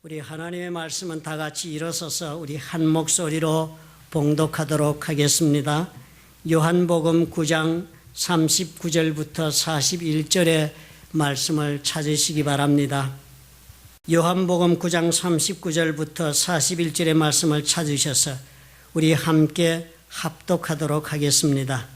우리 하나님의 말씀은 다 같이 일어서서 우리 한 목소리로 봉독하도록 하겠습니다. 요한복음 9장 39절부터 41절의 말씀을 찾으시기 바랍니다. 요한복음 9장 39절부터 41절의 말씀을 찾으셔서 우리 함께 합독하도록 하겠습니다.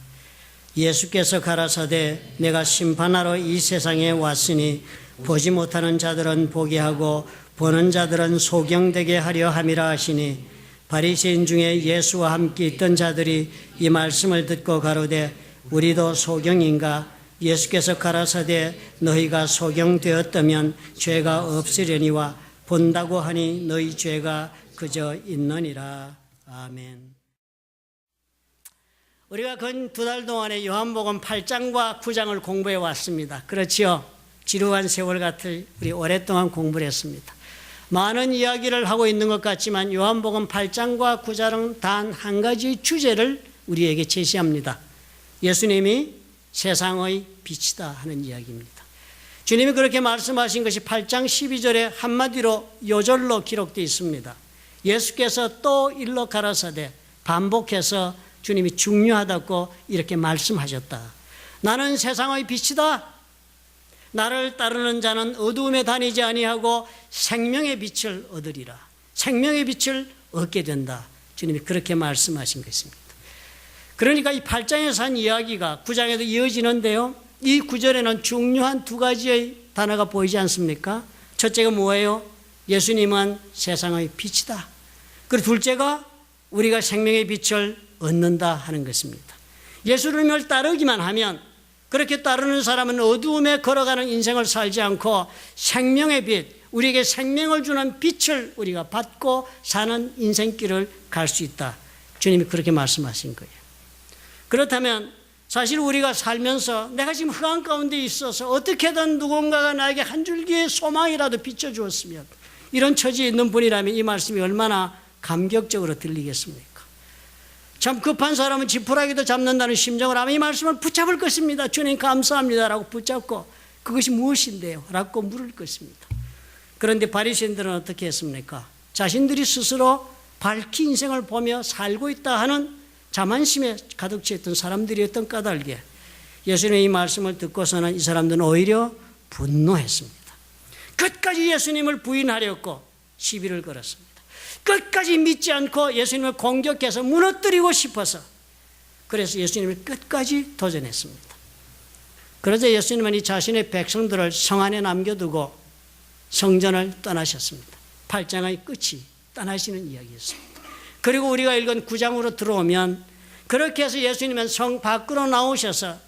예수께서 가라사대 내가 심판하러 이 세상에 왔으니 보지 못하는 자들은 보게 하고 보는 자들은 소경되게 하려 함이라 하시니 바리새인 중에 예수와 함께 있던 자들이 이 말씀을 듣고 가로되 우리도 소경인가? 예수께서 가라사대 너희가 소경되었다면 죄가 없으려니와 본다고 하니 너희 죄가 그저 있느니라. 아멘. 우리가 근 2달 동안에 요한복음 8장과 9장을 공부해 왔습니다. 그렇지요? 지루한 세월 같을 우리 오랫동안 공부를 했습니다. 많은 이야기를 하고 있는 것 같지만 요한복음 8장과 9장은 단 한 가지 주제를 우리에게 제시합니다. 예수님이 세상의 빛이다 하는 이야기입니다. 주님이 그렇게 말씀하신 것이 8장 12절에 한마디로 요절로 기록되어 있습니다. 예수께서 또 일러 가라사대 반복해서 주님이 중요하다고 이렇게 말씀하셨다. 나는 세상의 빛이다. 나를 따르는 자는 어두움에 다니지 아니하고 생명의 빛을 얻으리라. 생명의 빛을 얻게 된다. 주님이 그렇게 말씀하신 것입니다. 그러니까 이 8장에서 한 이야기가 9장에도 이어지는데요. 이 9절에는 중요한 두 가지의 단어가 보이지 않습니까? 첫째가 뭐예요? 예수님은 세상의 빛이다. 그리고 둘째가 우리가 생명의 빛을 얻는다 하는 것입니다. 예수님을 따르기만 하면 그렇게 따르는 사람은 어두움에 걸어가는 인생을 살지 않고 생명의 빛, 우리에게 생명을 주는 빛을 우리가 받고 사는 인생길을 갈 수 있다. 주님이 그렇게 말씀하신 거예요. 그렇다면 사실 우리가 살면서 내가 지금 흑암 가운데 있어서 어떻게든 누군가가 나에게 한 줄기의 소망이라도 비춰주었으면 이런 처지에 있는 분이라면 이 말씀이 얼마나 감격적으로 들리겠습니까? 참 급한 사람은 지푸라기도 잡는다는 심정을 하면 이 말씀을 붙잡을 것입니다. 주님 감사합니다 라고 붙잡고 그것이 무엇인데요? 라고 물을 것입니다. 그런데 바리새인들은 어떻게 했습니까? 자신들이 스스로 밝히 인생을 보며 살고 있다 하는 자만심에 가득 채였던 사람들이었던 까닭에 예수님의 이 말씀을 듣고서는 이 사람들은 오히려 분노했습니다. 끝까지 예수님을 부인하려고 시비를 걸었습니다. 끝까지 믿지 않고 예수님을 공격해서 무너뜨리고 싶어서 그래서 예수님을 끝까지 도전했습니다. 그러자 예수님은 이 자신의 백성들을 성 안에 남겨두고 성전을 떠나셨습니다. 8장의 끝이 떠나시는 이야기였습니다. 그리고 우리가 읽은 9장으로 들어오면 그렇게 해서 예수님은 성 밖으로 나오셔서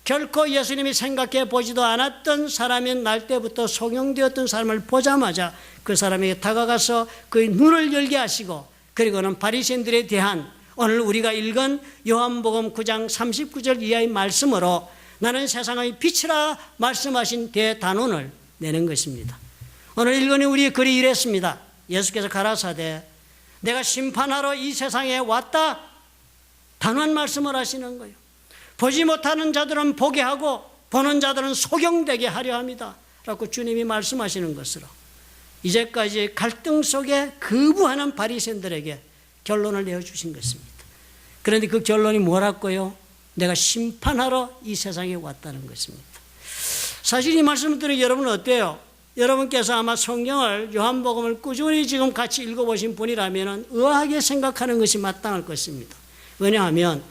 결코 예수님이 생각해 보지도 않았던 사람인 날 때부터 소경되었던 사람을 보자마자 그 사람에게 다가가서 그의 눈을 열게 하시고 그리고는 바리새인들에 대한 오늘 우리가 읽은 요한복음 9장 39절 이하의 말씀으로 나는 세상의 빛이라 말씀하신 대단원을 내는 것입니다. 오늘 읽은 우리의 글이 이랬습니다. 예수께서 가라사대 내가 심판하러 이 세상에 왔다. 단호한 말씀을 하시는 거예요. 보지 못하는 자들은 보게 하고 보는 자들은 소경되게 하려 합니다. 라고 주님이 말씀하시는 것으로 이제까지 갈등 속에 거부하는 바리새인들에게 결론을 내어주신 것입니다. 그런데 그 결론이 뭐라고요? 내가 심판하러 이 세상에 왔다는 것입니다. 사실 이 말씀을 들으면 여러분은 어때요? 여러분께서 아마 성경을 요한복음을 꾸준히 지금 같이 읽어보신 분이라면 의아하게 생각하는 것이 마땅할 것입니다. 왜냐하면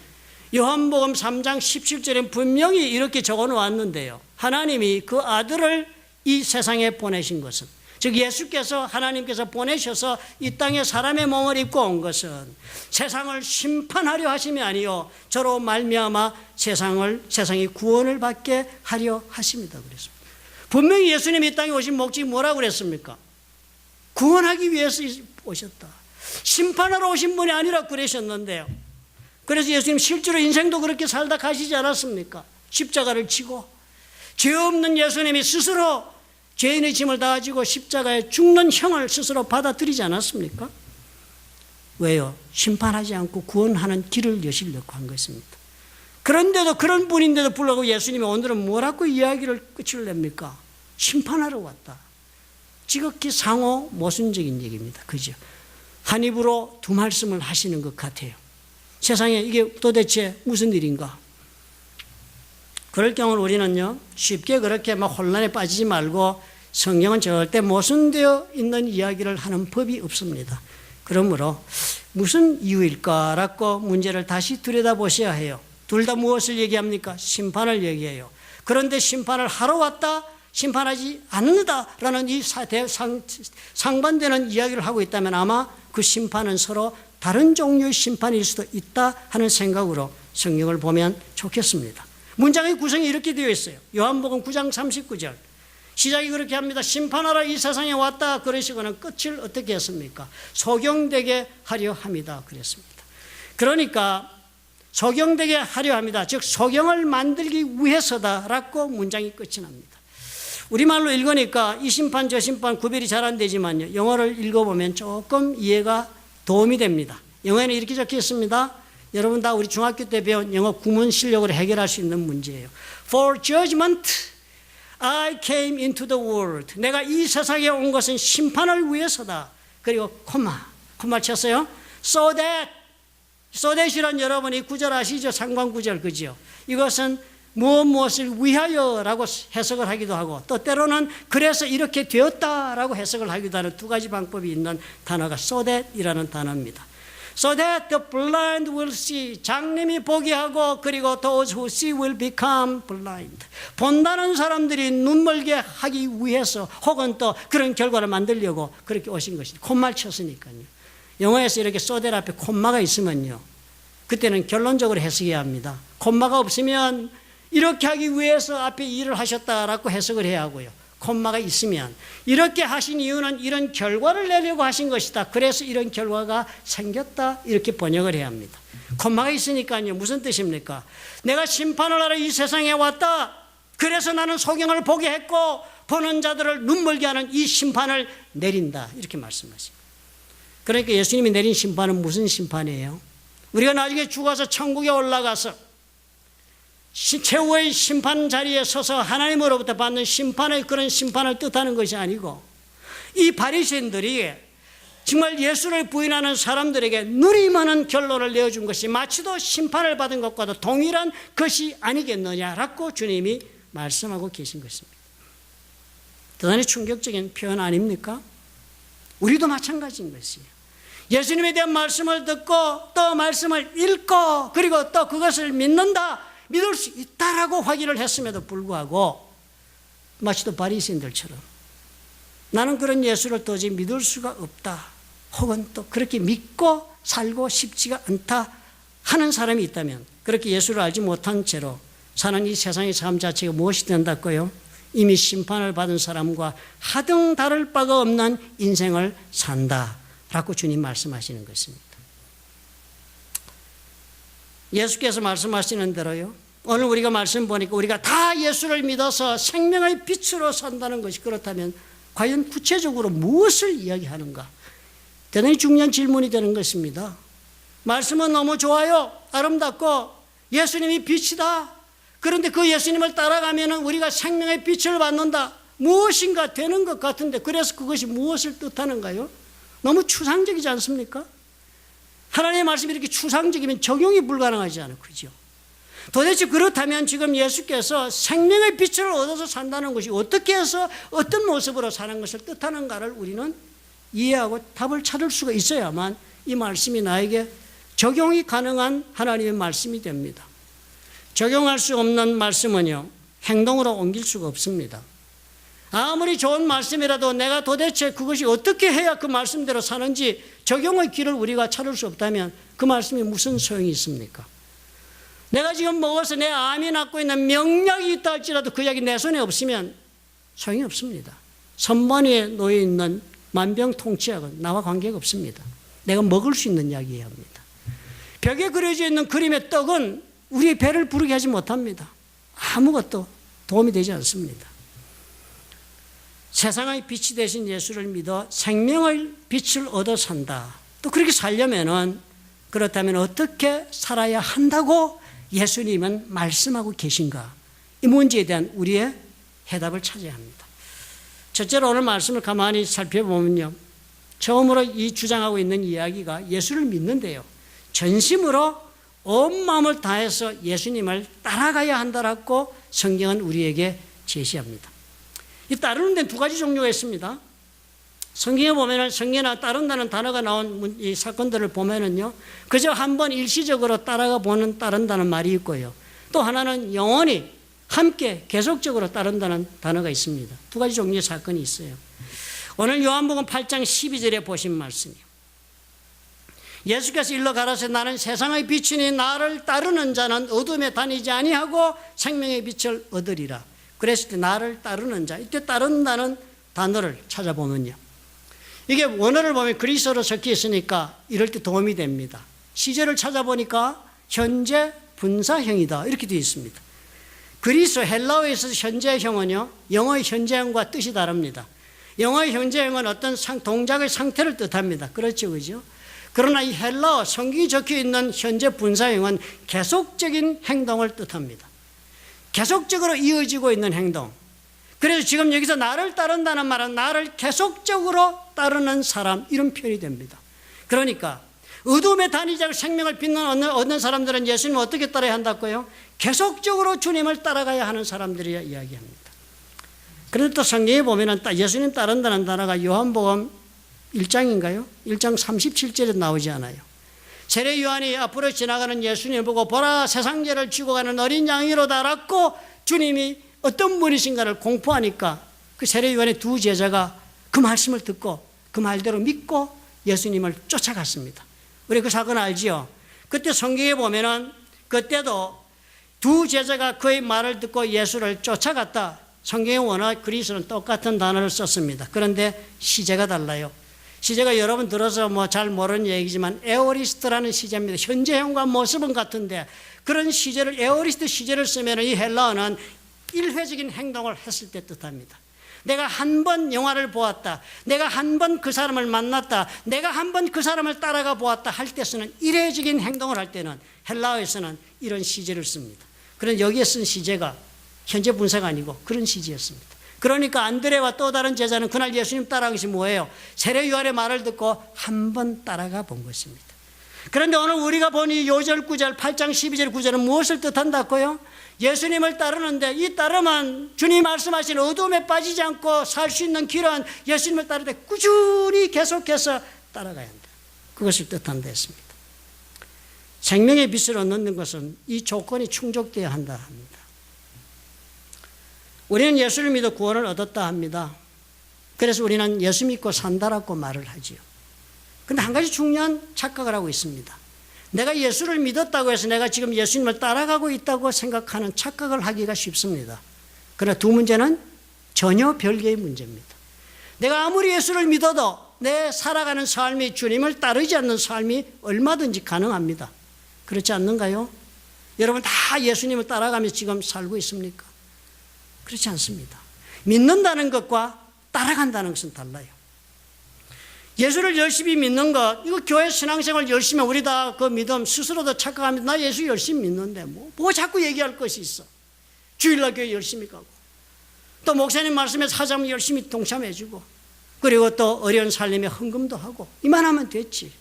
요한복음 3장 17절에 분명히 이렇게 적어놓았는데요. 하나님이 그 아들을 이 세상에 보내신 것은 즉 예수께서 하나님께서 보내셔서 이 땅에 사람의 몸을 입고 온 것은 세상을 심판하려 하심이 아니요 저로 말미암아 세상이 구원을 받게 하려 하십니다. 그랬습니다. 분명히 예수님이 이 땅에 오신 목적이 뭐라고 그랬습니까? 구원하기 위해서 오셨다. 심판하러 오신 분이 아니라 그러셨는데요. 그래서 예수님 실제로 인생도 그렇게 살다 가시지 않았습니까? 십자가를 지고 죄 없는 예수님이 스스로 죄인의 짐을 다 가지고 십자가에 죽는 형을 스스로 받아들이지 않았습니까? 왜요? 심판하지 않고 구원하는 길을 여시려고 한 것입니다. 그런데도 그런 분인데도 불구하고 예수님이 오늘은 뭐라고 이야기를 끝을 냅니까? 심판하러 왔다. 지극히 상호 모순적인 얘기입니다. 그죠? 한 입으로 두 말씀을 하시는 것 같아요. 세상에 이게 도대체 무슨 일인가? 그럴 경우 우리는요, 쉽게 그렇게 막 혼란에 빠지지 말고 성경은 절대 모순되어 있는 이야기를 하는 법이 없습니다. 그러므로 무슨 이유일까라고 문제를 다시 들여다보셔야 해요. 둘 다 무엇을 얘기합니까? 심판을 얘기해요. 그런데 심판을 하러 왔다, 심판하지 않는다라는 이 상반되는 이야기를 하고 있다면 아마 그 심판은 서로 다른 종류의 심판일 수도 있다 하는 생각으로 성경을 보면 좋겠습니다. 문장의 구성이 이렇게 되어 있어요. 요한복음 9장 39절. 시작이 그렇게 합니다. 심판하러 이 세상에 왔다 그러시고는 끝을 어떻게 했습니까? 소경되게 하려 합니다. 그랬습니다. 그러니까 소경되게 하려 합니다. 즉 소경을 만들기 위해서다라고 문장이 끝이 납니다. 우리말로 읽으니까 이 심판 저 심판 구별이 잘 안 되지만요, 영어를 읽어보면 조금 이해가 도움이 됩니다. 영어에는 이렇게 적혀 있습니다. 여러분 다 우리 중학교 때 배운 영어 구문 실력으로 해결할 수 있는 문제예요. For judgment I came into the world. 내가 이 세상에 온 것은 심판을 위해서다. 그리고 콤마 쳤어요. So that이란 여러분이 구절 아시죠? 상관구절 그죠? 이것은 무엇을 위하여라고 해석을 하기도 하고 또 때로는 그래서 이렇게 되었다라고 해석을 하기도 하는 두 가지 방법이 있는 단어가 so that이라는 단어입니다. So that the blind will see. 장님이 보게 하고 그리고 those who see will become blind. 본다는 사람들이 눈멀게 하기 위해서 혹은 또 그런 결과를 만들려고 그렇게 오신 것입니다. 콤마를 쳤으니까요. 영어에서 이렇게 so that 앞에 콤마가 있으면요, 그때는 결론적으로 해석해야 합니다. 콤마가 없으면 이렇게 하기 위해서 앞에 일을 하셨다라고 해석을 해야 하고요. 콤마가 있으면 이렇게 하신 이유는 이런 결과를 내려고 하신 것이다. 그래서 이런 결과가 생겼다. 이렇게 번역을 해야 합니다. 콤마가 있으니까요. 무슨 뜻입니까? 내가 심판을 하러 이 세상에 왔다. 그래서 나는 소경을 보게 했고 보는 자들을 눈멀게 하는 이 심판을 내린다. 이렇게 말씀하십니다. 그러니까 예수님이 내린 심판은 무슨 심판이에요? 우리가 나중에 죽어서 천국에 올라가서 최후의 심판 자리에 서서 하나님으로부터 받는 심판의 그런 심판을 뜻하는 것이 아니고 이 바리새인들이 정말 예수를 부인하는 사람들에게 누리만한 결론을 내어준 것이 마치도 심판을 받은 것과도 동일한 것이 아니겠느냐라고 주님이 말씀하고 계신 것입니다. 대단히 충격적인 표현 아닙니까? 우리도 마찬가지인 것이에요. 예수님에 대한 말씀을 듣고 또 말씀을 읽고 그리고 또 그것을 믿을 수 있다라고 확인을 했음에도 불구하고 마치도 바리새인들처럼 나는 그런 예수를 도저히 믿을 수가 없다 혹은 또 그렇게 믿고 살고 싶지가 않다 하는 사람이 있다면 그렇게 예수를 알지 못한 채로 사는 이 세상의 삶 자체가 무엇이 된다고요? 이미 심판을 받은 사람과 하등 다를 바가 없는 인생을 산다라고 주님 말씀하시는 것입니다. 예수께서 말씀하시는 대로요, 오늘 우리가 말씀 보니까 우리가 다 예수를 믿어서 생명의 빛으로 산다는 것이 그렇다면 과연 구체적으로 무엇을 이야기하는가? 대단히 중요한 질문이 되는 것입니다. 말씀은 너무 좋아요. 아름답고 예수님이 빛이다. 그런데 그 예수님을 따라가면 우리가 생명의 빛을 받는다. 무엇인가 되는 것 같은데 그래서 그것이 무엇을 뜻하는가요? 너무 추상적이지 않습니까? 하나님의 말씀이 이렇게 추상적이면 적용이 불가능하지 않아요. 그죠? 도대체 그렇다면 지금 예수께서 생명의 빛을 얻어서 산다는 것이 어떻게 해서 어떤 모습으로 사는 것을 뜻하는가를 우리는 이해하고 답을 찾을 수가 있어야만 이 말씀이 나에게 적용이 가능한 하나님의 말씀이 됩니다. 적용할 수 없는 말씀은요, 행동으로 옮길 수가 없습니다. 아무리 좋은 말씀이라도 내가 도대체 그것이 어떻게 해야 그 말씀대로 사는지 적용의 길을 우리가 찾을 수 없다면 그 말씀이 무슨 소용이 있습니까? 내가 지금 먹어서 내 암이 낫고 있는 명약이 있다 할지라도 그 약이 내 손에 없으면 소용이 없습니다. 선반 위에 놓여있는 만병통치약은 나와 관계가 없습니다. 내가 먹을 수 있는 약이어야 합니다. 벽에 그려져 있는 그림의 떡은 우리의 배를 부르게 하지 못합니다. 아무것도 도움이 되지 않습니다. 세상의 빛이 되신 예수를 믿어 생명의 빛을 얻어 산다. 또 그렇게 살려면은 그렇다면 어떻게 살아야 한다고 예수님은 말씀하고 계신가? 이 문제에 대한 우리의 해답을 찾아야 합니다. 첫째로 오늘 말씀을 가만히 살펴보면요, 처음으로 이 주장하고 있는 이야기가 예수를 믿는데요, 전심으로 온 마음을 다해서 예수님을 따라가야 한다라고 성경은 우리에게 제시합니다. 이 따르는 데는 두 가지 종류가 있습니다. 성경에 보면은 성경에 따른다는 단어가 나온 이 사건들을 보면은요, 그저 한번 일시적으로 따라가 보는 따른다는 말이 있고요, 또 하나는 영원히 함께 계속적으로 따른다는 단어가 있습니다. 두 가지 종류의 사건이 있어요. 오늘 요한복음 8장 12절에 보신 말씀이요, 예수께서 일러 가라사대 나는 세상의 빛이니 나를 따르는 자는 어둠에 다니지 아니하고 생명의 빛을 얻으리라. 그랬을 때 나를 따르는 자, 이때 따른다는 단어를 찾아보면요, 이게 원어를 보면 그리스어로 적혀 있으니까 이럴 때 도움이 됩니다. 시제를 찾아보니까 현재 분사형이다 이렇게 되어 있습니다. 그리스어 헬라어에서 현재형은요, 영어의 현재형과 뜻이 다릅니다. 영어의 현재형은 어떤 동작의 상태를 뜻합니다. 그렇죠, 그죠? 그러나 이 헬라어 성경이 적혀 있는 현재 분사형은 계속적인 행동을 뜻합니다. 계속적으로 이어지고 있는 행동. 그래서 지금 여기서 나를 따른다는 말은 나를 계속적으로 따르는 사람, 이런 표현이 됩니다. 그러니까 어둠에 다니지 않고 생명을 얻는 사람들은 예수님을 어떻게 따라야 한다고요? 계속적으로 주님을 따라가야 하는 사람들이야 이야기합니다. 그런데 또 성경에 보면은 예수님 따른다는 단어가 요한복음 1장인가요? 1장 37절에 나오지 않아요. 세례 요한이 앞으로 지나가는 예수님을 보고 보라 세상 죄를 지고 가는 어린 양이로다라고 주님이 어떤 분이신가를 공포하니까 그 세례 요한의 두 제자가 그 말씀을 듣고 그 말대로 믿고 예수님을 쫓아갔습니다. 우리 그 사건 알지요? 그때 성경에 보면은 그때도 두 제자가 그의 말을 듣고 예수를 쫓아갔다. 성경에 워낙 그리스어는 똑같은 단어를 썼습니다. 그런데 시제가 달라요. 시제가 여러분 들어서 뭐 잘 모르는 얘기지만 에오리스트라는 시제입니다. 현재형과 모습은 같은데 그런 시제를 에오리스트 시제를 쓰면 이 헬라어는 일회적인 행동을 했을 때 뜻합니다. 내가 한 번 영화를 보았다, 내가 한 번 그 사람을 만났다, 내가 한 번 그 사람을 따라가 보았다 할 때 쓰는 일회적인 행동을 할 때는 헬라어에서는 이런 시제를 씁니다. 그런데 여기에 쓴 시제가 현재 분사가 아니고 그런 시제였습니다. 그러니까 안드레와 또 다른 제자는 그날 예수님 따라간 것이 뭐예요? 세례 요한의 말을 듣고 한 번 따라가 본 것입니다. 그런데 오늘 우리가 보니 요절 9절 8장 12절 9절은 무엇을 뜻한다고요? 예수님을 따르는데 이 따르면 주님 말씀하신 어둠에 빠지지 않고 살 수 있는 길은 예수님을 따를 때 꾸준히 계속해서 따라가야 한다. 그것을 뜻한다 했습니다. 생명의 빛을 얻는 것은 이 조건이 충족되어야 한다 합니다. 우리는 예수를 믿어 구원을 얻었다 합니다. 그래서 우리는 예수 믿고 산다라고 말을 하지요. 그런데 한 가지 중요한 착각을 하고 있습니다. 내가 예수를 믿었다고 해서 내가 지금 예수님을 따라가고 있다고 생각하는 착각을 하기가 쉽습니다. 그러나 두 문제는 전혀 별개의 문제입니다. 내가 아무리 예수를 믿어도 내 살아가는 삶이 주님을 따르지 않는 삶이 얼마든지 가능합니다. 그렇지 않는가요? 여러분 다 예수님을 따라가면서 지금 살고 있습니까? 그렇지 않습니다. 믿는다는 것과 따라간다는 것은 달라요. 예수를 열심히 믿는 것, 이거 교회 신앙생활 열심히 우리 다 그 믿음 스스로도 착각합니다. 나 예수 열심히 믿는데 뭐 자꾸 얘기할 것이 있어. 주일날 교회 열심히 가고 또 목사님 말씀에서 하자면 열심히 동참해주고 그리고 또 어려운 살림에 헌금도 하고 이만하면 됐지.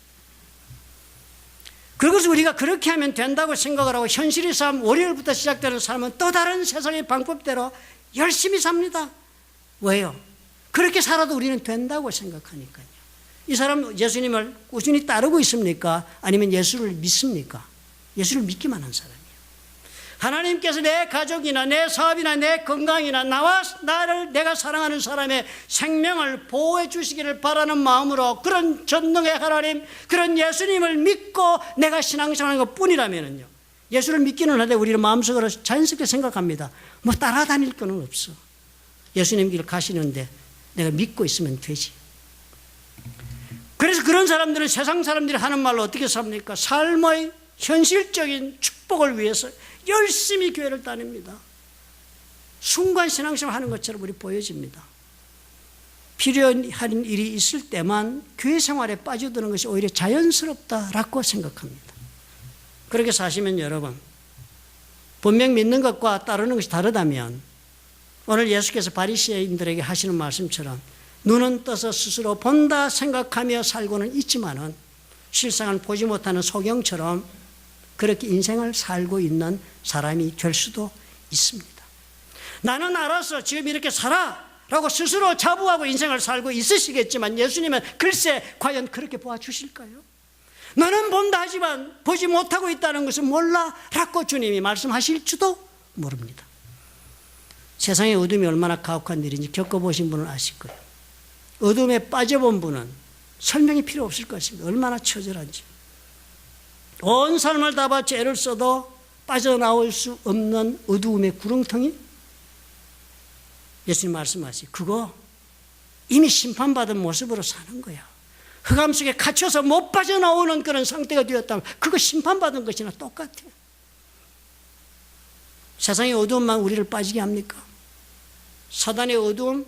그것을 우리가 그렇게 하면 된다고 생각을 하고 현실의 삶, 월요일부터 시작되는 삶은 또 다른 세상의 방법대로 열심히 삽니다. 왜요? 그렇게 살아도 우리는 된다고 생각하니까요. 이 사람 예수님을 꾸준히 따르고 있습니까? 아니면 예수를 믿습니까? 예수를 믿기만 한 사람이에요. 하나님께서 내 가족이나 내 사업이나 내 건강이나 나를 내가 사랑하는 사람의 생명을 보호해 주시기를 바라는 마음으로 그런 전능의 하나님, 그런 예수님을 믿고 내가 신앙생활하는 것 뿐이라면요, 예수를 믿기는 하되 우리는 마음속으로 자연스럽게 생각합니다. 뭐 따라다닐 거는 없어. 예수님 길 가시는데 내가 믿고 있으면 되지. 그래서 그런 사람들은 세상 사람들이 하는 말로 어떻게 삽니까? 삶의 현실적인 축복을 위해서 열심히 교회를 다닙니다. 순간 신앙생활 하는 것처럼 우리 보여집니다. 필요한 일이 있을 때만 교회 생활에 빠져드는 것이 오히려 자연스럽다라고 생각합니다. 그렇게 사시면 여러분, 분명 믿는 것과 따르는 것이 다르다면 오늘 예수께서 바리새인들에게 하시는 말씀처럼 눈은 떠서 스스로 본다 생각하며 살고는 있지만은 실상은 보지 못하는 소경처럼 그렇게 인생을 살고 있는 사람이 될 수도 있습니다. 나는 알아서 지금 이렇게 살아 라고 스스로 자부하고 인생을 살고 있으시겠지만 예수님은 글쎄 과연 그렇게 보아주실까요? 너는 본다 하지만 보지 못하고 있다는 것을 몰라 라고 주님이 말씀하실지도 모릅니다. 세상의 어둠이 얼마나 가혹한 일인지 겪어보신 분은 아실 거예요. 어둠에 빠져본 분은 설명이 필요 없을 것입니다. 얼마나 처절한지. 온 삶을 다 바쳐 애를 써도 빠져나올 수 없는 어두움의 구렁텅이 예수님 말씀하시 그거 이미 심판받은 모습으로 사는 거야. 흑암 속에 갇혀서 못 빠져나오는 그런 상태가 되었다면 그거 심판받은 것이나 똑같아요. 세상의 어두움만 우리를 빠지게 합니까? 사단의 어두움,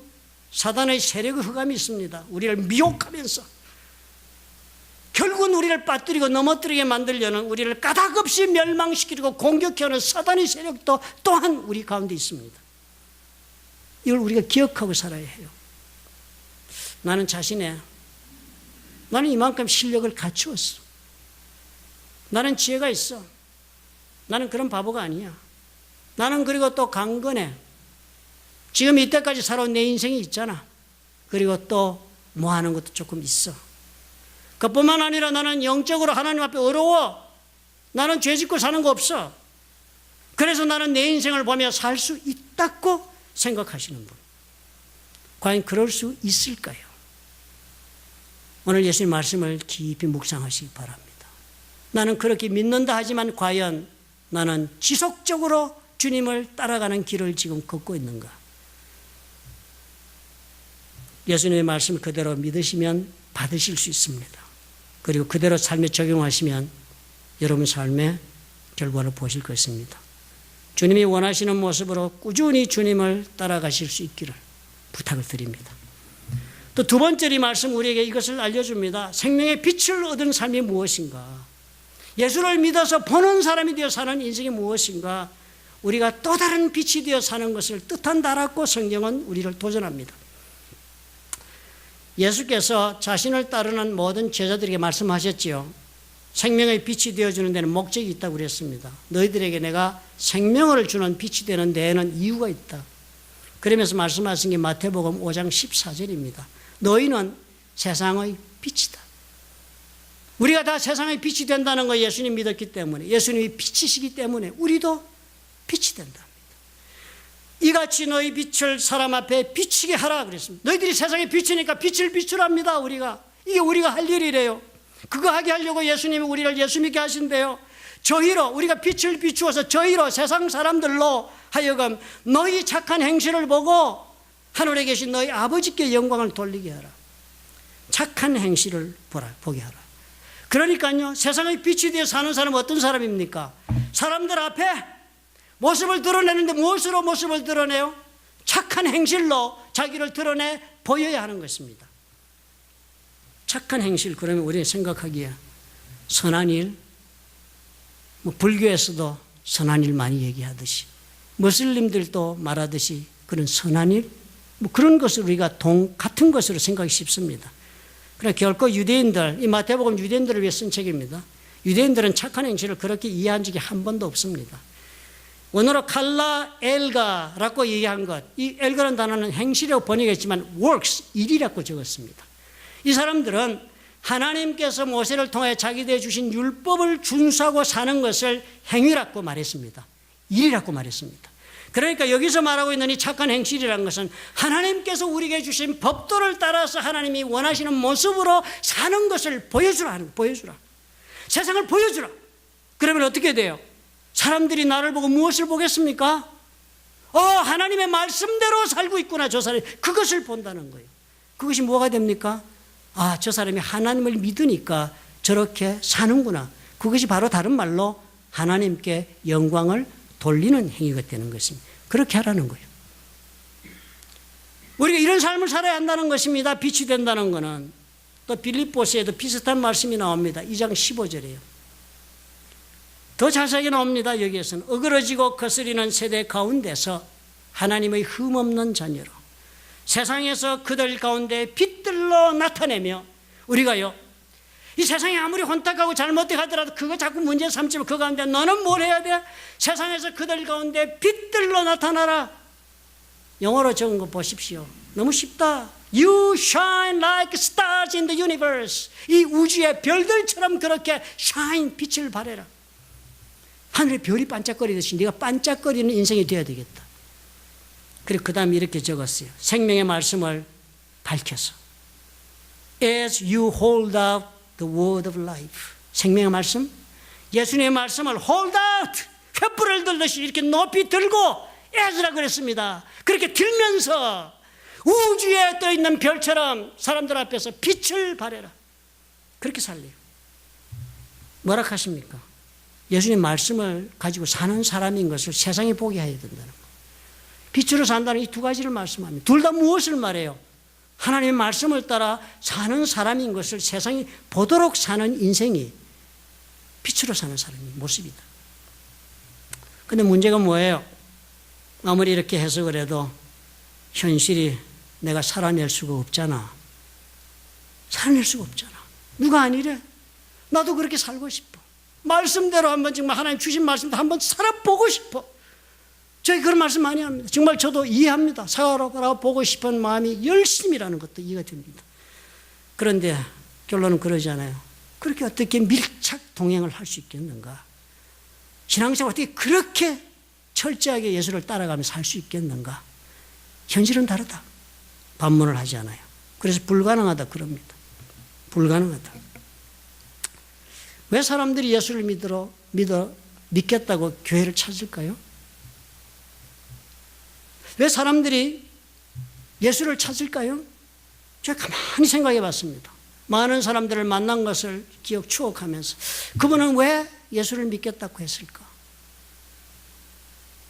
사단의 세력의 흑암이 있습니다. 우리를 미혹하면서 결국은 우리를 빠뜨리고 넘어뜨리게 만들려는 우리를 까닭없이 멸망시키고 공격해오는 사단의 세력도 또한 우리 가운데 있습니다. 이걸 우리가 기억하고 살아야 해요. 나는 나는 이만큼 실력을 갖추었어. 나는 지혜가 있어. 나는 그런 바보가 아니야. 나는 그리고 또 강건해. 지금 이때까지 살아온 내 인생이 있잖아. 그리고 또 뭐 하는 것도 조금 있어. 그뿐만 아니라 나는 영적으로 하나님 앞에 어려워. 나는 죄 짓고 사는 거 없어. 그래서 나는 내 인생을 보며 살 수 있다고 생각하시는 분. 과연 그럴 수 있을까요? 오늘 예수님 말씀을 깊이 묵상하시기 바랍니다. 나는 그렇게 믿는다 하지만 과연 나는 지속적으로 주님을 따라가는 길을 지금 걷고 있는가? 예수님의 말씀을 그대로 믿으시면 받으실 수 있습니다. 그리고 그대로 삶에 적용하시면 여러분 삶의 결과를 보실 것입니다. 주님이 원하시는 모습으로 꾸준히 주님을 따라가실 수 있기를 부탁을 드립니다. 또 두 번째 이 말씀 우리에게 이것을 알려줍니다. 생명의 빛을 얻은 삶이 무엇인가? 예수를 믿어서 보는 사람이 되어 사는 인생이 무엇인가? 우리가 또 다른 빛이 되어 사는 것을 뜻한다라고 성경은 우리를 도전합니다. 예수께서 자신을 따르는 모든 제자들에게 말씀하셨지요. 생명의 빛이 되어주는 데는 목적이 있다고 그랬습니다. 너희들에게 내가 생명을 주는 빛이 되는 데에는 이유가 있다. 그러면서 말씀하신 게 마태복음 5장 14절입니다. 너희는 세상의 빛이다. 우리가 다 세상의 빛이 된다는 거 예수님 믿었기 때문에, 예수님이 빛이시기 때문에 우리도 빛이 된답니다. 이같이 너희 빛을 사람 앞에 비치게 하라 그랬습니다. 너희들이 세상의 빛이니까 빛을 비추랍니다. 이게 우리가 할 일이래요. 그거 하게 하려고 예수님이 우리를 예수 믿게 하신대요. 저희로 우리가 빛을 비추어서 저희로 세상 사람들로 하여금 너희 착한 행실을 보고 하늘에 계신 너희 아버지께 영광을 돌리게 하라. 착한 행실을 보게 하라. 그러니까요, 세상의 빛이 되어 사는 사람은 어떤 사람입니까? 사람들 앞에 모습을 드러내는데 무엇으로 모습을 드러내요? 착한 행실로 자기를 드러내 보여야 하는 것입니다. 착한 행실, 그러면 우리가 생각하기에 선한 일, 불교에서도 선한 일 많이 얘기하듯이, 무슬림들도 말하듯이 그런 선한 일, 그런 것을 우리가 같은 것으로 생각이 쉽습니다. 그러나 결코 유대인들, 이 마태복음 유대인들을 위해 쓴 책입니다. 유대인들은 착한 행실을 그렇게 이해한 적이 한 번도 없습니다. 원어로 칼라 엘가라고 얘기한 것, 이 엘가라는 단어는 행실이라고 번역했지만 works, 일이라고 적었습니다. 이 사람들은 하나님께서 모세를 통해 자기들에게 주신 율법을 준수하고 사는 것을 행위라고 말했습니다. 일이라고 말했습니다. 그러니까 여기서 말하고 있는 이 착한 행실이라는 것은 하나님께서 우리에게 주신 법도를 따라서 하나님이 원하시는 모습으로 사는 것을 보여주라. 세상을 보여주라. 그러면 어떻게 돼요? 사람들이 나를 보고 무엇을 보겠습니까? 하나님의 말씀대로 살고 있구나, 저 사람이. 그것을 본다는 거예요. 그것이 뭐가 됩니까? 저 사람이 하나님을 믿으니까 저렇게 사는구나. 그것이 바로 다른 말로 하나님께 영광을 돌리는 행위가 되는 것입니다. 그렇게 하라는 거예요. 우리가 이런 삶을 살아야 한다는 것입니다. 빛이 된다는 것은. 또 빌립보서에도 비슷한 말씀이 나옵니다. 2장 15절이에요. 더 자세하게 나옵니다. 여기에서는 어그러지고 거스리는 세대 가운데서 하나님의 흠없는 자녀로 세상에서 그들 가운데 빛들로 나타내며 우리가요, 이 세상이 아무리 혼탁하고 잘못되게 하더라도 그거 자꾸 문제 삼지 말고 그 가운데 너는 뭘 해야 돼? 세상에서 그들 가운데 빛들로 나타나라. 영어로 적은 거 보십시오. 너무 쉽다. You shine like stars in the universe. 이 우주의 별들처럼 그렇게 shine, 빛을 발해라. 하늘에 별이 반짝거리듯이 네가 반짝거리는 인생이 되어야 되겠다. 그리고 그 다음에 이렇게 적었어요. 생명의 말씀을 밝혀서 As you hold out the word of life. 생명의 말씀, 예수님의 말씀을 hold out, 횃불을 들듯이 이렇게 높이 들고 as라 그랬습니다. 그렇게 들면서 우주에 떠있는 별처럼 사람들 앞에서 빛을 발해라. 그렇게 살래요. 뭐라 하십니까? 예수님 말씀을 가지고 사는 사람인 것을 세상에 보게 해야 된다는 거예요. 빛으로 산다는 이 두 가지를 말씀합니다. 둘 다 무엇을 말해요? 하나님의 말씀을 따라 사는 사람인 것을 세상이 보도록 사는 인생이 빛으로 사는 사람의 모습이다. 그런데 문제가 뭐예요? 아무리 이렇게 해석을 해도 현실이 내가 살아낼 수가 없잖아. 살아낼 수가 없잖아. 누가 아니래? 나도 그렇게 살고 싶어. 말씀대로 한번 정말 하나님 주신 말씀대로 한번 살아보고 싶어. 저희 그런 말씀 많이 합니다. 정말 저도 이해합니다. 살아보고 싶은 마음이 열심이라는 것도 이해가 됩니다. 그런데 결론은 그러잖아요. 그렇게 어떻게 밀착 동행을 할 수 있겠는가? 신앙생활 어떻게 그렇게 철저하게 예수를 따라가면서 살 수 있겠는가? 현실은 다르다. 반문을 하지 않아요. 그래서 불가능하다 그럽니다. 불가능하다. 왜 사람들이 예수를 믿겠다고 교회를 찾을까요? 왜 사람들이 예수를 찾을까요? 제가 가만히 생각해 봤습니다. 많은 사람들을 만난 것을 추억하면서 그분은 왜 예수를 믿겠다고 했을까?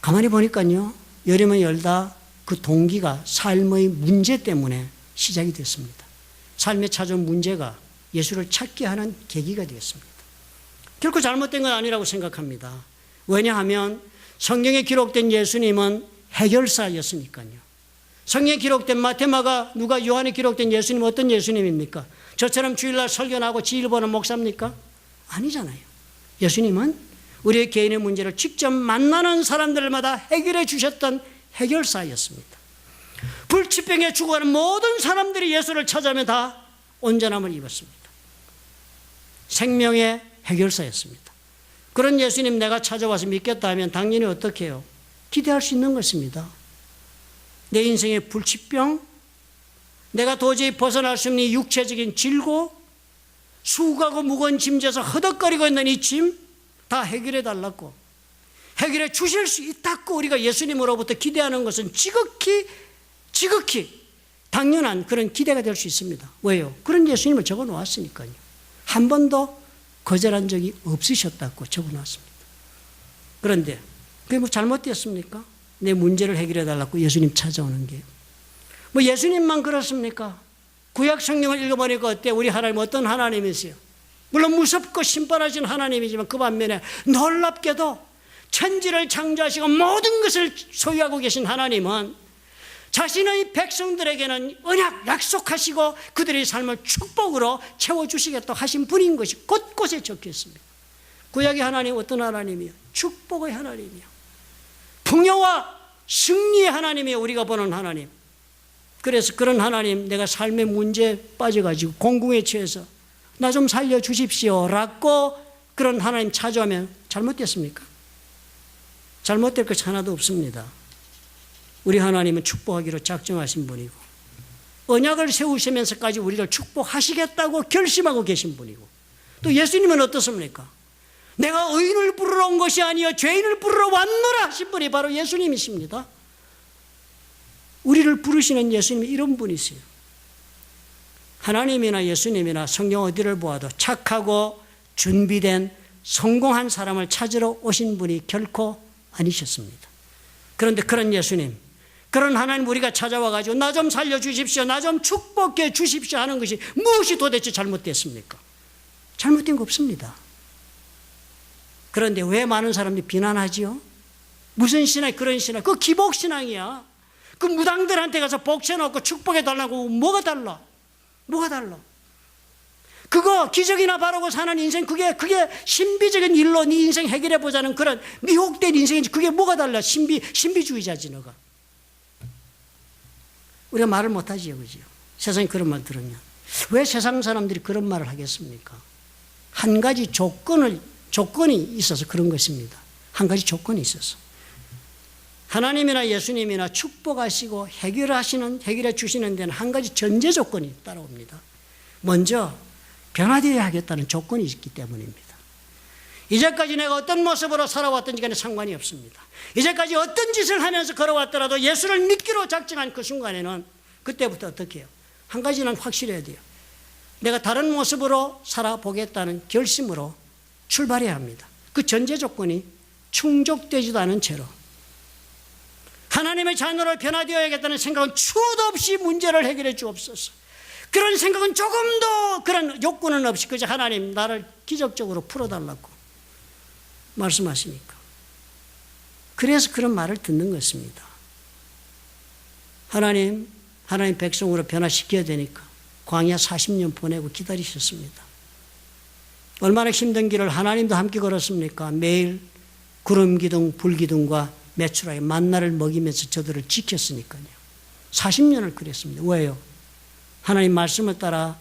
가만히 보니까요, 열이면 열다 그 동기가 삶의 문제 때문에 시작이 됐습니다. 삶에 찾아온 문제가 예수를 찾게 하는 계기가 되었습니다. 결코 잘못된 건 아니라고 생각합니다. 왜냐하면 성경에 기록된 예수님은 해결사였으니까요. 성경에 기록된 마태마가, 누가, 요한에 기록된 예수님은 어떤 예수님입니까? 저처럼 주일날 설교하고 지일 보는 목사입니까? 아니잖아요. 예수님은 우리의 개인의 문제를 직접 만나는 사람들마다 해결해 주셨던 해결사였습니다. 불치병에 죽어가는 모든 사람들이 예수를 찾아오면 다 온전함을 입었습니다. 생명의 해결사였습니다. 그런 예수님 내가 찾아와서 믿겠다 하면 당연히 어떻게 해요? 기대할 수 있는 것입니다. 내 인생의 불치병, 내가 도저히 벗어날 수 없는 육체적인 질고, 수고하고 무거운 짐져서 허덕거리고 있는 이 짐 다 해결해 달라고, 해결해 주실 수 있다고 우리가 예수님으로부터 기대하는 것은 지극히 당연한 그런 기대가 될 수 있습니다. 왜요? 그런 예수님을 적어 놓았으니까요. 한 번도 거절한 적이 없으셨다고 적어 놓았습니다. 그런데 그게 뭐 잘못되었습니까? 내 문제를 해결해 달라고 예수님 찾아오는 게. 뭐 예수님만 그렇습니까? 구약 성경을 읽어보니까 어때? 우리 하나님 어떤 하나님이세요? 물론 무섭고 신발하신 하나님이지만 그 반면에 놀랍게도 천지를 창조하시고 모든 것을 소유하고 계신 하나님은 자신의 백성들에게는 언약 약속하시고 그들의 삶을 축복으로 채워주시겠다고 하신 분인 것이 곳곳에 적혀 있습니다. 구약의 하나님 어떤 하나님이요? 축복의 하나님이요. 풍요와 승리의 하나님이요. 우리가 보는 하나님. 그래서 그런 하나님, 내가 삶의 문제에 빠져가지고 공궁에 처해서 나 좀 살려주십시오 라고 그런 하나님 찾아오면 잘못됐습니까? 잘못될 것 하나도 없습니다. 우리 하나님은 축복하기로 작정하신 분이고 언약을 세우시면서까지 우리를 축복하시겠다고 결심하고 계신 분이고, 또 예수님은 어떻습니까? 내가 의인을 부르러 온 것이 아니요 죄인을 부르러 왔노라 하신 분이 바로 예수님이십니다. 우리를 부르시는 예수님이 이런 분이세요. 하나님이나 예수님이나 성경 어디를 보아도 착하고 준비된 성공한 사람을 찾으러 오신 분이 결코 아니셨습니다. 그런데 그런 예수님, 그런 하나님 우리가 찾아와가지고 나 좀 살려주십시오, 나 좀 축복해 주십시오 하는 것이 무엇이 도대체 잘못됐습니까? 잘못된 거 없습니다. 그런데 왜 많은 사람들이 비난하지요? 무슨 신앙, 그런 신앙. 그 기복신앙이야. 그 무당들한테 가서 복쳐놓고 축복해달라고 뭐가 달라? 뭐가 달라? 그거 기적이나 바라고 사는 인생, 그게 신비적인 일로 네 인생 해결해보자는 그런 미혹된 인생이지. 그게 뭐가 달라? 신비주의자지 너가. 우리가 말을 못하지요, 그죠? 세상에 그런 말 들으면. 왜 세상 사람들이 그런 말을 하겠습니까? 한 가지 조건이 있어서 그런 것입니다. 한 가지 조건이 있어서. 하나님이나 예수님이나 축복하시고 해결해 주시는 데는 한 가지 전제 조건이 따라옵니다. 먼저 변화되어야 하겠다는 조건이 있기 때문입니다. 이제까지 내가 어떤 모습으로 살아왔든지 간에 상관이 없습니다. 이제까지 어떤 짓을 하면서 걸어왔더라도 예수를 믿기로 작정한 그 순간에는 그때부터 어떻게 해요? 한 가지는 확실해야 돼요. 내가 다른 모습으로 살아보겠다는 결심으로 출발해야 합니다. 그 전제 조건이 충족되지도 않은 채로 하나님의 자녀로 변화되어야겠다는 생각은 추호도 없이 문제를 해결해 주옵소서. 그런 생각은 조금도 그런 욕구는 없이 그저 하나님 나를 기적적으로 풀어달라고 말씀하시니까. 그래서 그런 말을 듣는 것입니다. 하나님 백성으로 변화시켜야 되니까 광야 40년 보내고 기다리셨습니다. 얼마나 힘든 길을 하나님도 함께 걸었습니까? 매일 구름 기둥, 불 기둥과 메추라기 만나를 먹이면서 저들을 지켰으니까요. 40년을 그랬습니다. 왜요? 하나님 말씀을 따라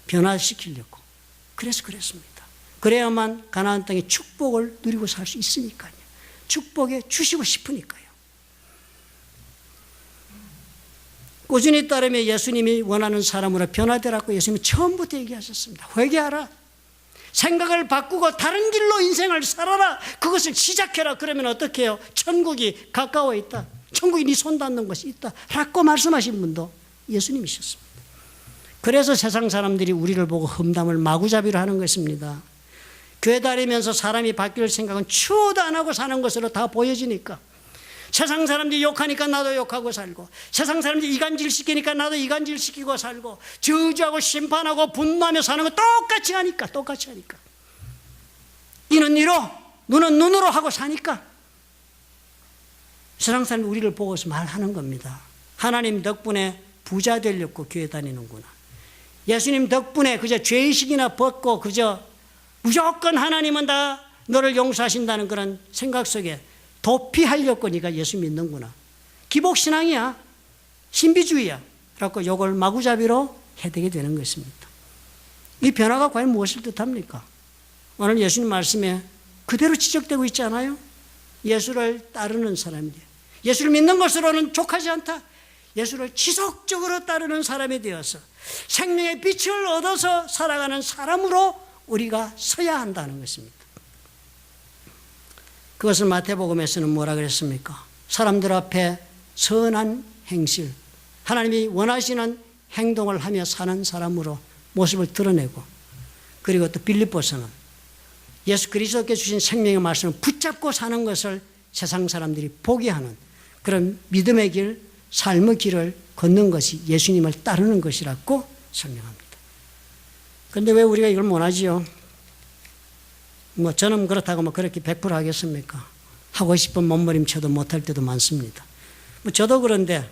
변화시키려고. 그래서 그랬습니다. 그래야만 가나안 땅의 축복을 누리고 살 수 있으니까요. 축복에 주시고 싶으니까요. 꾸준히 따르며 예수님이 원하는 사람으로 변화되라고 예수님이 처음부터 얘기하셨습니다. 회개하라. 생각을 바꾸고 다른 길로 인생을 살아라. 그것을 시작해라. 그러면 어떻게 해요? 천국이 가까워 있다. 천국이 네 손 닿는 것이 있다. 라고 말씀하신 분도 예수님이셨습니다. 그래서 세상 사람들이 우리를 보고 험담을 마구잡이로 하는 것입니다. 교회 다니면서 사람이 바뀔 생각은 추호도 안 하고 사는 것으로 다 보여지니까. 세상 사람들이 욕하니까 나도 욕하고 살고, 세상 사람들이 이간질 시키니까 나도 이간질 시키고 살고, 저주하고 심판하고 분노하며 사는 거 똑같이 하니까. 이는 이로 눈은 눈으로 하고 사니까 세상 사람이 우리를 보고서 말하는 겁니다. 하나님 덕분에 부자 되려고 교회 다니는구나. 예수님 덕분에 그저 죄의식이나 벗고 그저 무조건 하나님은 다 너를 용서하신다는 그런 생각 속에 도피하려고 네가 예수 믿는구나. 기복신앙이야. 신비주의야. 라고 이걸 마구잡이로 해대게 되는 것입니다. 이 변화가 과연 무엇을 뜻합니까? 오늘 예수님 말씀에 그대로 지적되고 있지 않아요? 예수를 따르는 사람이에요. 예수를 믿는 것으로는 족하지 않다. 예수를 지속적으로 따르는 사람이 되어서 생명의 빛을 얻어서 살아가는 사람으로 우리가 서야 한다는 것입니다. 그것을 마태복음에서는 뭐라 그랬습니까? 사람들 앞에 선한 행실, 하나님이 원하시는 행동을 하며 사는 사람으로 모습을 드러내고, 그리고 또 빌립보서는 예수 그리스도께 주신 생명의 말씀을 붙잡고 사는 것을 세상 사람들이 보게 하는 그런 믿음의 길, 삶의 길을 걷는 것이 예수님을 따르는 것이라고 설명합니다. 그런데 왜 우리가 이걸 못하지요? 저는 그렇다고 그렇게 100% 하겠습니까? 하고 싶은 몸부림쳐도 못할 때도 많습니다. 저도 그런데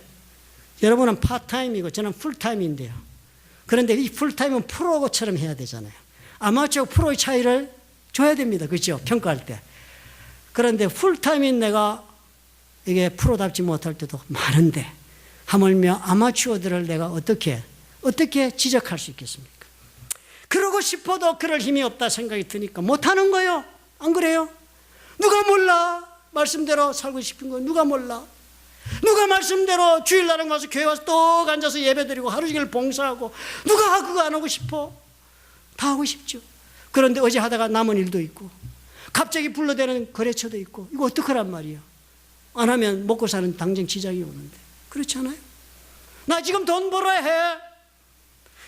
여러분은 파트타임이고 저는 풀타임인데요. 그런데 이 풀타임은 프로처럼 해야 되잖아요. 아마추어 프로의 차이를 줘야 됩니다. 그렇죠? 평가할 때. 그런데 풀타임인 내가 이게 프로답지 못할 때도 많은데 하물며 아마추어들을 내가 어떻게 지적할 수 있겠습니까? 그러고 싶어도 그럴 힘이 없다 생각이 드니까 못하는 거예요. 안 그래요? 누가 몰라? 말씀대로 살고 싶은 거 누가 몰라? 누가 말씀대로 주일날에 와서 교회 와서 똑 앉아서 예배드리고 하루 종일 봉사하고 누가 그거 안 하고 싶어? 다 하고 싶죠. 그런데 어제 하다가 남은 일도 있고 갑자기 불러대는 거래처도 있고 이거 어떡하란 말이야. 안 하면 먹고 사는 당장 지장이 오는데 그렇지 않아요? 나 지금 돈 벌어야 해.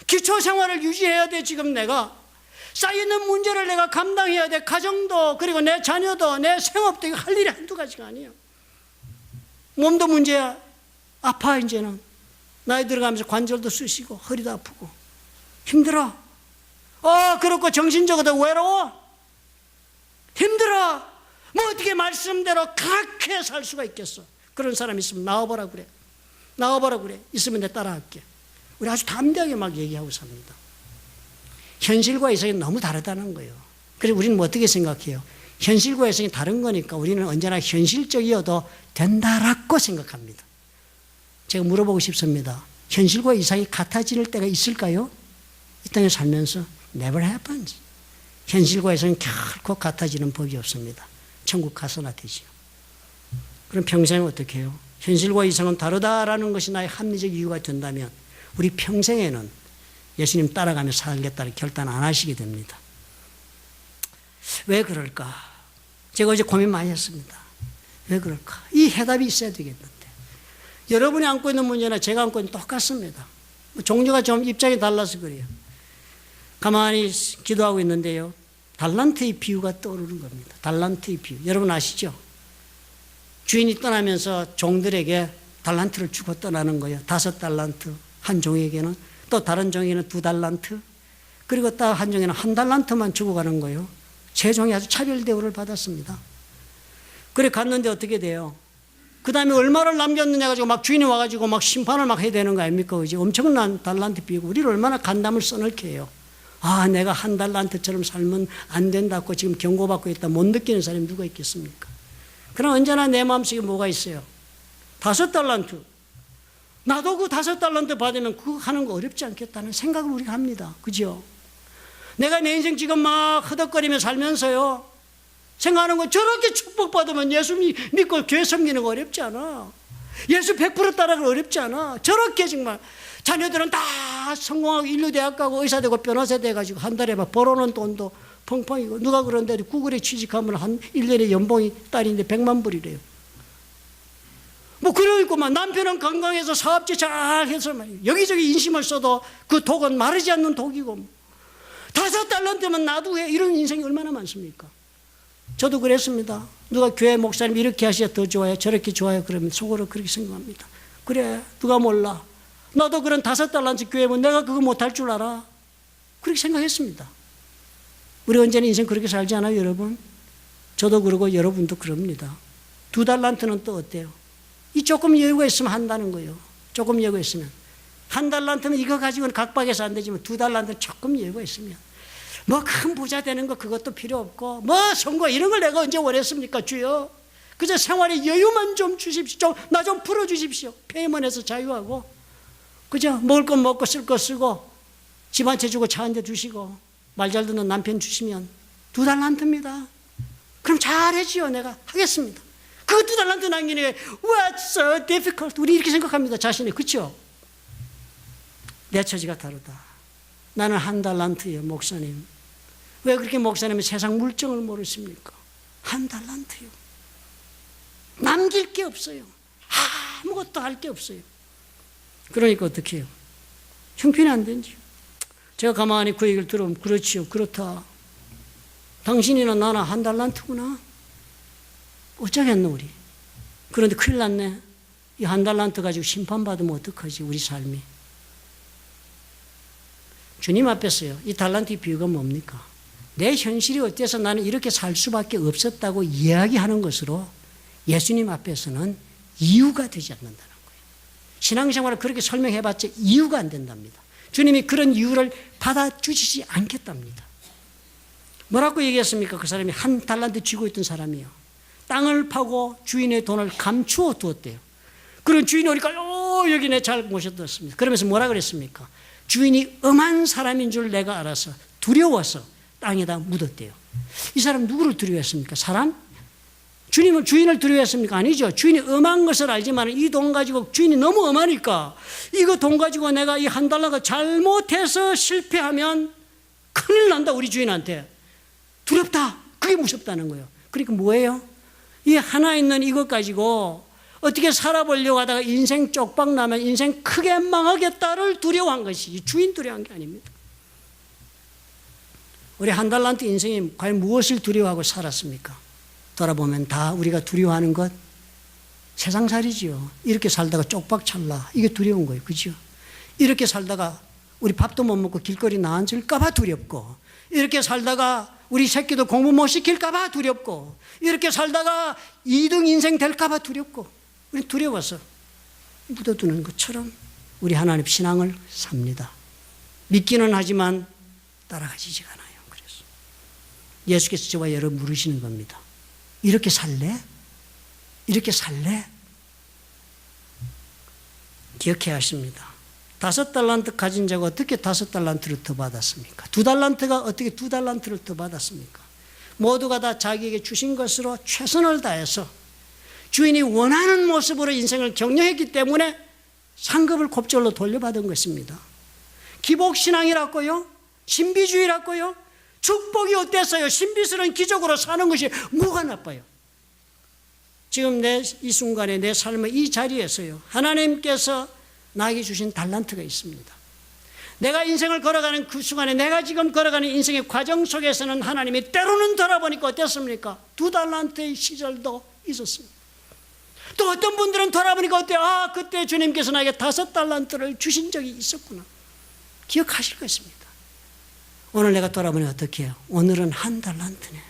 기초생활을 유지해야 돼. 지금 내가 쌓이는 문제를 내가 감당해야 돼. 가정도 그리고 내 자녀도 내 생업도 할 일이 한두 가지가 아니에요. 몸도 문제야. 아파 이제는. 나이 들어가면서 관절도 쑤시고 허리도 아프고 힘들어. 그렇고 정신적으로도 외로워. 힘들어. 뭐 어떻게 말씀대로 그렇게 살 수가 있겠어? 그런 사람 있으면 나와보라 그래. 나와보라 그래. 있으면 내가 따라할게. 우리 아주 담대하게 막 얘기하고 삽니다. 현실과 이성이 너무 다르다는 거예요. 그래서 우리는 뭐 어떻게 생각해요? 현실과 이성이 다른 거니까 우리는 언제나 현실적이어도 된다라고 생각합니다. 제가 물어보고 싶습니다. 현실과 이성이 같아질 때가 있을까요? 이 땅에 살면서 never happens. 현실과 이성이 결코 같아지는 법이 없습니다. 천국 가서나 되지요. 그럼 평생 어떻게 해요? 현실과 이성은 다르다라는 것이 나의 합리적 이유가 된다면 우리 평생에는 예수님 따라가며 살겠다는 결단 안 하시게 됩니다. 왜 그럴까? 제가 어제 고민 많이 했습니다. 왜 그럴까? 이 해답이 있어야 되겠는데. 여러분이 안고 있는 문제나 제가 안고 있는 똑같습니다. 종류가 좀 입장이 달라서 그래요. 가만히 기도하고 있는데요. 달란트의 비유가 떠오르는 겁니다. 달란트의 비유. 여러분 아시죠? 주인이 떠나면서 종들에게 달란트를 주고 떠나는 거예요. 5달란트. 한 종에게는. 또 다른 종에게는 2달란트. 그리고 또 한 종에는 1달란트만 주고 가는 거예요. 세 종이 아주 차별 대우를 받았습니다. 그래 갔는데 어떻게 돼요? 그 다음에 얼마를 남겼느냐 가지고 막 주인이 와가지고 막 심판을 막 해야 되는 거 아닙니까? 그지? 엄청난 달란트 비고 우리를 얼마나 간담을 써넣게 해요. 아, 내가 1달란트처럼 살면 안 된다고 지금 경고받고 있다. 못 느끼는 사람이 누가 있겠습니까? 그럼 언제나 내 마음속에 뭐가 있어요? 5달란트. 나도 그 5달란트 받으면 그거 하는 거 어렵지 않겠다는 생각을 우리가 합니다. 그죠? 내가 내 인생 지금 막 허덕거리며 살면서요. 생각하는 거 저렇게 축복받으면 예수 믿고 교회 섬기는 거 어렵지 않아. 예수 100% 따라가기 어렵지 않아. 저렇게 정말 자녀들은 다 성공하고 인류대학 가고 의사 되고 변호사 돼가지고 한 달에 막 벌어놓은 돈도 펑펑이고 누가 그런데 구글에 취직하면 한 1년에 연봉이 딸인데 100만 불이래요. 뭐 그러니까만 남편은 건강해서 사업체 잘 해서 말이에요. 여기저기 인심을 써도 그 독은 마르지 않는 독이고 5달란트면 나도 해. 이런 인생이 얼마나 많습니까? 저도 그랬습니다. 누가 교회 목사님 이렇게 하셔야 더 좋아요. 저렇게 좋아요. 그러면 속으로 그렇게 생각합니다. 그래 누가 몰라. 나도 그런 5달란트 교회면 내가 그거 못할 줄 알아. 그렇게 생각했습니다. 우리 언제나 인생 그렇게 살지 않아요 여러분? 저도 그러고 여러분도 그럽니다. 2달란트는 또 어때요? 이 조금 여유가 있으면 한다는 거예요. 조금 여유가 있으면. 1달란트는 이거 가지고는 각박해서 안 되지만 2달란트는 조금 여유가 있으면 뭐 큰 부자 되는 거 그것도 필요 없고 뭐 선거 이런 걸 내가 언제 원했습니까 주여. 그저 생활에 여유만 좀 주십시오. 나 좀 풀어주십시오. 폐먼에서 자유하고 그죠? 먹을 건 먹고 쓸 거 쓰고 집 한 채 주고 차 한 대 주시고 말 잘 듣는 남편 주시면 2달란트입니다. 그럼 잘해지요. 내가 하겠습니다. 그 2달란트 남기니까 What's so difficult? 우리 이렇게 생각합니다. 자신이. 그렇죠? 내 처지가 다르다. 나는 1달란트예요 목사님. 왜 그렇게 목사님은 세상 물정을 모르십니까? 1달란트요. 남길 게 없어요. 아무것도 할 게 없어요. 그러니까 어떻게 해요? 형편이 안 되지요. 제가 가만히 그 얘기를 들으면 그렇지요. 그렇다. 당신이나 나나 1달란트구나. 어쩌겠노 우리. 그런데 큰일 났네. 이 1달란트 가지고 심판받으면 어떡하지 우리 삶이. 주님 앞에서요. 이 달란트의 비유가 뭡니까? 내 현실이 어때서 나는 이렇게 살 수밖에 없었다고 이야기하는 것으로 예수님 앞에서는 이유가 되지 않는다는 거예요. 신앙생활을 그렇게 설명해봤자 이유가 안 된답니다. 주님이 그런 이유를 받아주시지 않겠답니다. 뭐라고 얘기했습니까? 그 사람이 1달란트 쥐고 있던 사람이요. 땅을 파고 주인의 돈을 감추어 두었대요. 그런 주인이 오니까 여기 내 잘 모셔두었습니다. 그러면서 뭐라 그랬습니까? 주인이 엄한 사람인 줄 내가 알아서 두려워서 땅에다 묻었대요. 이 사람 누구를 두려워했습니까? 사람? 주인을 두려워했습니까? 아니죠. 주인이 엄한 것을 알지만 이 돈 가지고 주인이 너무 엄하니까 이거 돈 가지고 내가 이 1달러가 잘못해서 실패하면 큰일 난다 우리 주인한테. 두렵다. 그게 무섭다는 거예요. 그러니까 뭐예요? 이 하나 있는 이것 가지고 어떻게 살아보려고 하다가 인생 쪽박 나면 인생 크게 망하겠다를 두려워한 것이 주인 두려워한 게 아닙니다. 우리 1달란트 인생이 과연 무엇을 두려워하고 살았습니까? 돌아보면 다 우리가 두려워하는 것 세상살이지요. 이렇게 살다가 쪽박 찰라 이게 두려운 거예요. 그죠? 이렇게 살다가 우리 밥도 못 먹고 길거리 나앉을까 봐 두렵고 이렇게 살다가 우리 새끼도 공부 못 시킬까 봐 두렵고, 이렇게 살다가 2등 인생 될까 봐 두렵고, 우리 두려워서 묻어두는 것처럼 우리 하나님 신앙을 삽니다. 믿기는 하지만 따라가지지가 않아요. 그래서 예수께서 저와 여러분 물으시는 겁니다. 이렇게 살래? 이렇게 살래? 기억해야 하십니다. 5달란트 가진 자가 어떻게 5달란트를 더 받았습니까? 2달란트가 어떻게 2달란트를 더 받았습니까? 모두가 다 자기에게 주신 것으로 최선을 다해서 주인이 원하는 모습으로 인생을 경영했기 때문에 상급을 곱절로 돌려받은 것입니다. 기복신앙이라고요? 신비주의라고요? 축복이 어땠어요? 신비스러운 기적으로 사는 것이 뭐가 나빠요? 지금 이 순간에 내 삶의 이 자리에서요, 하나님께서 나에게 주신 달란트가 있습니다. 내가 인생을 걸어가는 그 순간에, 내가 지금 걸어가는 인생의 과정 속에서는 하나님이 때로는 돌아보니까 어땠습니까? 2달란트의 시절도 있었습니다. 또 어떤 분들은 돌아보니까 어때요? 아, 그때 주님께서 나에게 5달란트를 주신 적이 있었구나. 기억하실 것입니다. 오늘 내가 돌아보니 어떻게 해요? 오늘은 1달란트네.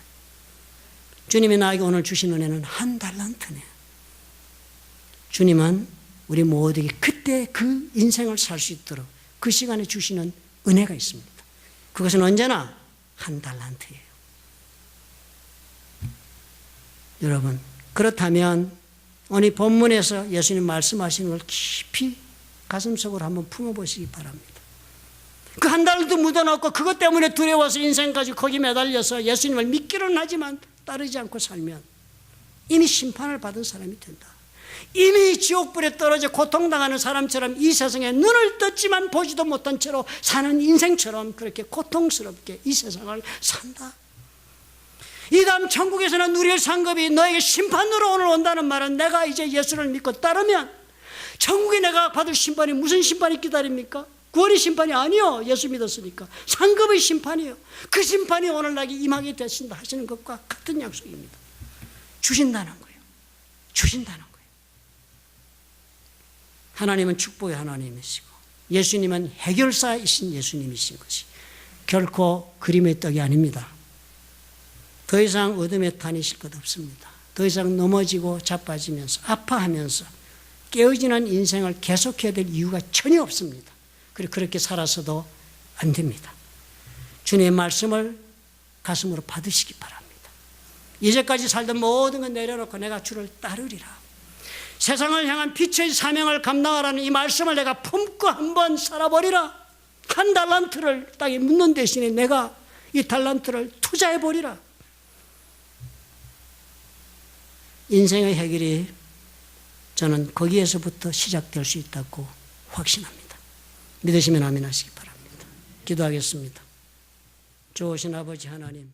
주님이 나에게 오늘 주신 은혜는 1달란트네. 주님은 우리 모두에게 그때 그 인생을 살 수 있도록 그 시간에 주시는 은혜가 있습니다. 그것은 언제나 1달란트예요. 여러분, 그렇다면 오늘 본문에서 예수님 말씀하시는 걸 깊이 가슴속으로 한번 품어보시기 바랍니다. 그 1달도 묻어놓고 그것 때문에 두려워서 인생까지 거기 매달려서 예수님을 믿기는 하지만 따르지 않고 살면 이미 심판을 받은 사람이 된다. 이미 지옥불에 떨어져 고통당하는 사람처럼 이 세상에 눈을 떴지만 보지도 못한 채로 사는 인생처럼 그렇게 고통스럽게 이 세상을 산다. 이 다음 천국에서는 누릴 상급이 너에게 심판으로 오늘 온다는 말은 내가 이제 예수를 믿고 따르면 천국에 내가 받을 심판이 무슨 심판이 기다립니까? 구원의 심판이 아니요. 예수 믿었으니까. 상급의 심판이에요. 그 심판이 오늘 나에게 임하게 되신다 하시는 것과 같은 약속입니다. 주신다는 거예요. 주신다는 거예요. 하나님은 축복의 하나님이시고 예수님은 해결사이신 예수님이신 것이 결코 그림의 떡이 아닙니다. 더 이상 어둠에 다니실 것 없습니다. 더 이상 넘어지고 자빠지면서 아파하면서 깨어지는 인생을 계속해야 될 이유가 전혀 없습니다. 그리고 그렇게 살아서도 안 됩니다. 주님의 말씀을 가슴으로 받으시기 바랍니다. 이제까지 살던 모든 걸 내려놓고 내가 주를 따르리라. 세상을 향한 빛의 사명을 감당하라는 이 말씀을 내가 품고 한번 살아버리라. 1달란트를 땅에 묻는 대신에 내가 이 달란트를 투자해버리라. 인생의 해결이 저는 거기에서부터 시작될 수 있다고 확신합니다. 믿으시면 아멘 하시기 바랍니다. 기도하겠습니다. 좋으신 아버지 하나님,